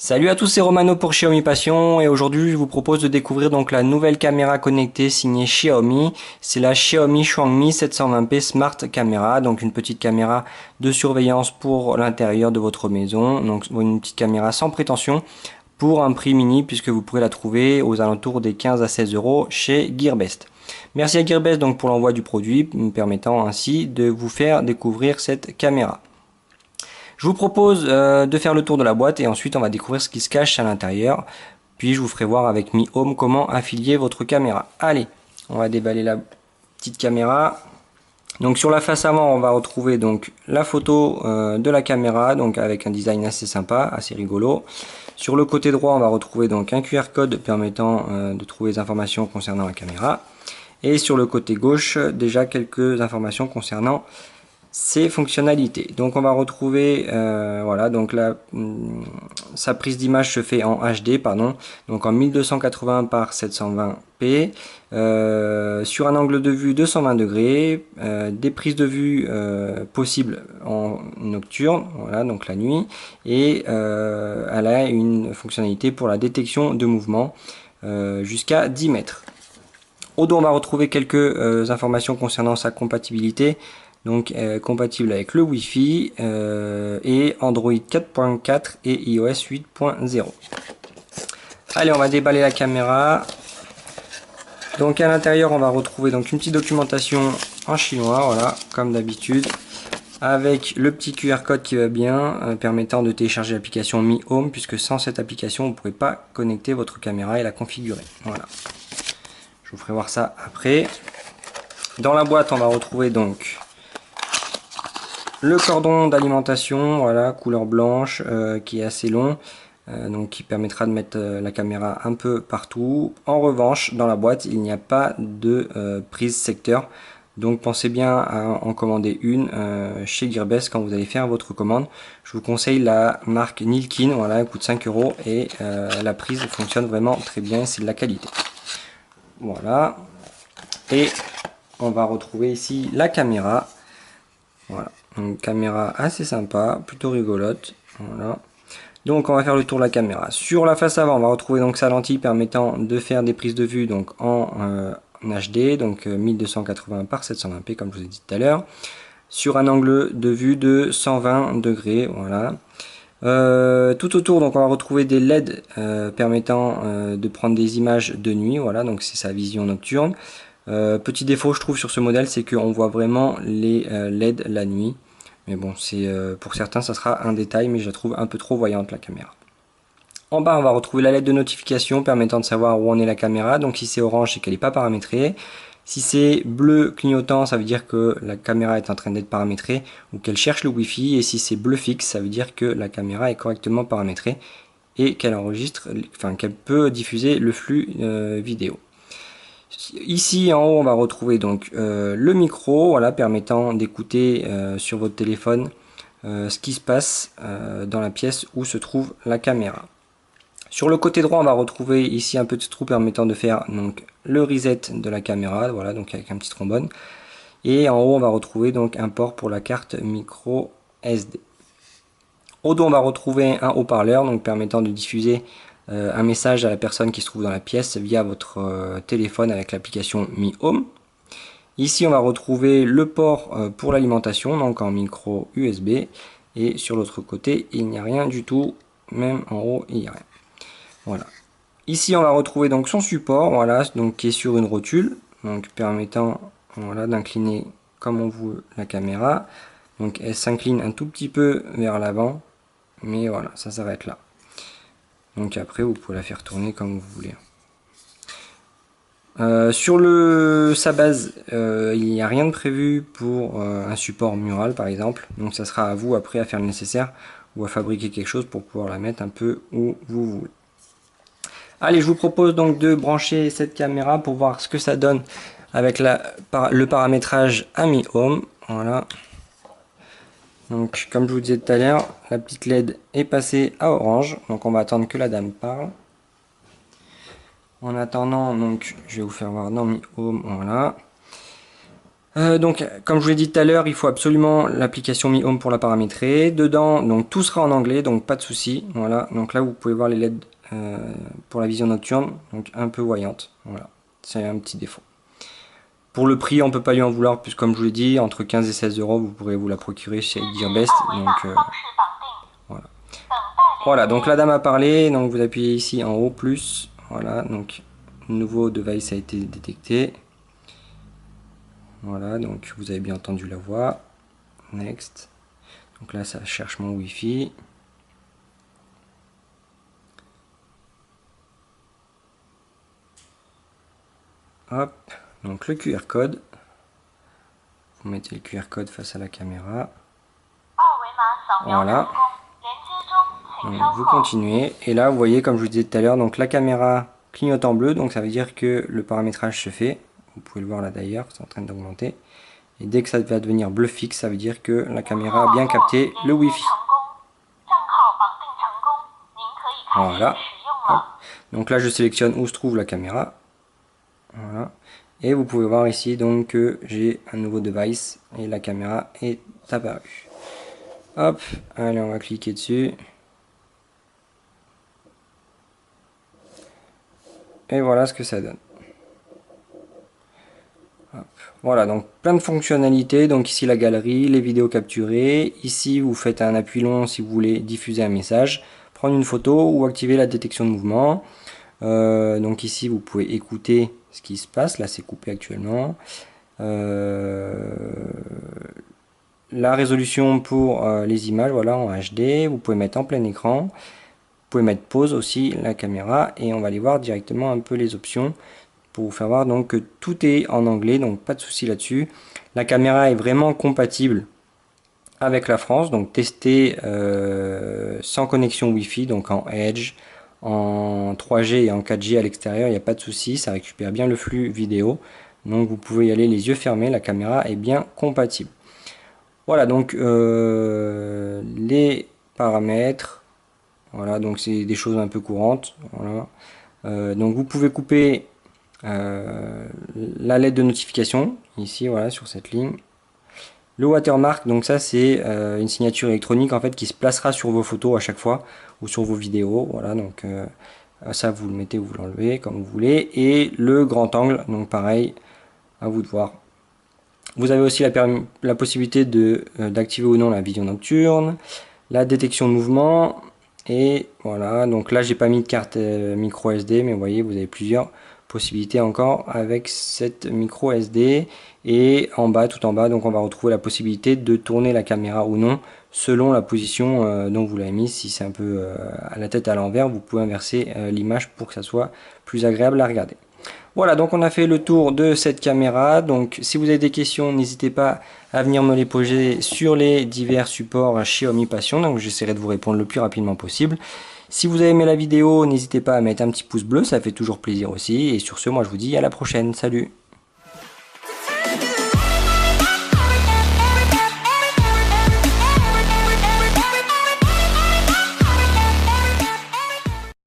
Salut à tous, c'est Romano pour Xiaomi Passion et aujourd'hui je vous propose de découvrir donc la nouvelle caméra connectée signée Xiaomi. C'est la Xiaomi Xuangmi 720p Smart Camera, donc une petite caméra de surveillance pour l'intérieur de votre maison. Donc une petite caméra sans prétention pour un prix mini puisque vous pourrez la trouver aux alentours des 15 à 16 euros chez Gearbest. Merci à Gearbest donc pour l'envoi du produit, me permettant ainsi de vous faire découvrir cette caméra. Je vous propose de faire le tour de la boîte et ensuite on va découvrir ce qui se cache à l'intérieur. Puis je vous ferai voir avec Mi Home comment affilier votre caméra. Allez, on va déballer la petite caméra. Donc sur la face avant, on va retrouver donc la photo de la caméra, donc avec un design assez sympa, assez rigolo. Sur le côté droit, on va retrouver donc un QR code permettant de trouver des informations concernant la caméra. Et sur le côté gauche, déjà quelques informations concernant ses fonctionnalités. Donc on va retrouver voilà, donc là sa prise d'image se fait en HD, pardon, donc en 1280 par 720p, sur un angle de vue de 120 degrés, des prises de vue possibles en nocturne, voilà, donc la nuit, et elle a une fonctionnalité pour la détection de mouvement jusqu'à 10 mètres. Au dos, on va retrouver quelques informations concernant sa compatibilité. Donc compatible avec le Wi-Fi et Android 4.4 et iOS 8.0. Allez, on va déballer la caméra. Donc à l'intérieur, on va retrouver donc une petite documentation en chinois, voilà, comme d'habitude, avec le petit QR code qui va bien, permettant de télécharger l'application Mi Home, puisque sans cette application, vous ne pourrez pas connecter votre caméra et la configurer. Voilà. Je vous ferai voir ça après. Dans la boîte, on va retrouver donc le cordon d'alimentation, voilà, couleur blanche, qui est assez long, donc qui permettra de mettre la caméra un peu partout. En revanche, dans la boîte, il n'y a pas de prise secteur, donc pensez bien à en commander une chez Gearbest quand vous allez faire votre commande. Je vous conseille la marque Nilkin, voilà, elle coûte 5 euros et la prise fonctionne vraiment très bien, c'est de la qualité. Voilà, et on va retrouver ici la caméra. Voilà, une caméra assez sympa, plutôt rigolote. Voilà. Donc on va faire le tour de la caméra. Sur la face avant, on va retrouver donc sa lentille permettant de faire des prises de vue donc en HD, donc 1280 par 720p comme je vous ai dit tout à l'heure, sur un angle de vue de 120 degrés. Voilà. Tout autour, donc on va retrouver des LED permettant de prendre des images de nuit. Voilà, donc c'est sa vision nocturne. Petit défaut je trouve sur ce modèle, c'est qu'on voit vraiment les LED la nuit, mais bon, c'est pour certains ça sera un détail, mais je la trouve un peu trop voyante la caméra. En bas, on va retrouver la LED de notification permettant de savoir où en est la caméra. Donc si c'est orange, c'est qu'elle n'est pas paramétrée. Si c'est bleu clignotant, ça veut dire que la caméra est en train d'être paramétrée ou qu'elle cherche le Wi-Fi. Et si c'est bleu fixe, ça veut dire que la caméra est correctement paramétrée et qu'elle enregistre, enfin qu'elle peut diffuser le flux vidéo. Ici en haut, on va retrouver donc le micro, voilà, permettant d'écouter sur votre téléphone ce qui se passe dans la pièce où se trouve la caméra. Sur le côté droit, on va retrouver ici un petit trou permettant de faire donc le reset de la caméra, voilà, donc avec un petit trombone. Et en haut, on va retrouver donc un port pour la carte micro SD. Au dos, on va retrouver un haut-parleur, donc permettant de diffuser un message à la personne qui se trouve dans la pièce via votre téléphone avec l'application Mi Home. Ici, on va retrouver le port pour l'alimentation, donc en micro USB. Et sur l'autre côté, il n'y a rien du tout, même en haut, il n'y a rien. Voilà. Ici, on va retrouver donc son support, voilà, donc qui est sur une rotule, donc permettant, voilà, d'incliner comme on veut la caméra. Donc elle s'incline un tout petit peu vers l'avant, mais voilà, ça s'arrête là. Donc après, vous pouvez la faire tourner comme vous voulez. Sur sa base, il n'y a rien de prévu pour un support mural par exemple, donc ça sera à vous après à faire le nécessaire ou à fabriquer quelque chose pour pouvoir la mettre un peu où vous voulez. Allez, je vous propose donc de brancher cette caméra pour voir ce que ça donne avec le paramétrage à Mi Home. Voilà. Donc comme je vous disais tout à l'heure, la petite LED est passée à orange, donc on va attendre que la dame parle. En attendant, donc je vais vous faire voir dans Mi Home, voilà. Donc, comme je vous l'ai dit tout à l'heure, il faut absolument l'application Mi Home pour la paramétrer. Dedans, donc tout sera en anglais, donc pas de souci. Voilà. Donc là, vous pouvez voir les LED pour la vision nocturne, donc un peu voyante. Voilà, c'est un petit défaut. Pour le prix, on peut pas lui en vouloir, puisque comme je vous l'ai dit, entre 15 et 16 euros, vous pourrez vous la procurer chez Gearbest. Donc voilà. Voilà, donc la dame a parlé, donc vous appuyez ici en haut plus. Voilà, donc nouveau device a été détecté. Voilà, donc vous avez bien entendu la voix. Next. Donc là, ça cherche mon Wi-Fi. Hop, donc le QR code. Vous mettez le QR code face à la caméra. Voilà. Donc vous continuez. Et là, vous voyez, comme je vous disais tout à l'heure, donc la caméra clignote en bleu. Donc ça veut dire que le paramétrage se fait. Vous pouvez le voir là d'ailleurs, c'est en train d'augmenter. Et dès que ça va devenir bleu fixe, ça veut dire que la caméra a bien capté le Wi-Fi. Voilà. Hop. Donc là, je sélectionne où se trouve la caméra. Voilà. Et vous pouvez voir ici donc que j'ai un nouveau device et la caméra est apparue. Hop, allez, on va cliquer dessus. Et voilà ce que ça donne. Hop. Voilà, donc plein de fonctionnalités. Donc ici la galerie, les vidéos capturées. Ici vous faites un appui long si vous voulez diffuser un message, prendre une photo ou activer la détection de mouvement. Donc ici vous pouvez écouter ce qui se passe. Là c'est coupé actuellement. La résolution pour les images, voilà, en HD. Vous pouvez mettre en plein écran. Vous pouvez mettre pause aussi la caméra et on va aller voir directement un peu les options pour vous faire voir donc que tout est en anglais, donc pas de souci là-dessus. La caméra est vraiment compatible avec la France, donc testé sans connexion Wi-Fi, donc en Edge, en 3G et en 4G à l'extérieur, il n'y a pas de souci, ça récupère bien le flux vidéo. Donc vous pouvez y aller les yeux fermés, la caméra est bien compatible. Voilà, donc les paramètres, voilà, donc c'est des choses un peu courantes. Voilà. Donc vous pouvez couper la lettre de notification, ici, voilà, sur cette ligne. Le watermark, donc ça c'est une signature électronique en fait qui se placera sur vos photos à chaque fois ou sur vos vidéos. Voilà, donc ça vous le mettez ou vous l'enlevez comme vous voulez. Et le grand angle, donc pareil, à vous de voir. Vous avez aussi la possibilité d'activer ou non la vision nocturne, la détection de mouvement. Et voilà, donc là j'ai pas mis de carte micro SD, mais vous voyez, vous avez plusieurs possibilités encore avec cette micro SD. Et en bas, tout en bas, donc on va retrouver la possibilité de tourner la caméra ou non selon la position dont vous l'avez mise. Si c'est un peu à la tête à l'envers, vous pouvez inverser l'image pour que ça soit plus agréable à regarder. Voilà, donc on a fait le tour de cette caméra. Donc si vous avez des questions, n'hésitez pas à venir me les poser sur les divers supports Xiaomi Passion. Donc j'essaierai de vous répondre le plus rapidement possible. Si vous avez aimé la vidéo, n'hésitez pas à mettre un petit pouce bleu, ça fait toujours plaisir aussi. Et sur ce, moi je vous dis à la prochaine. Salut!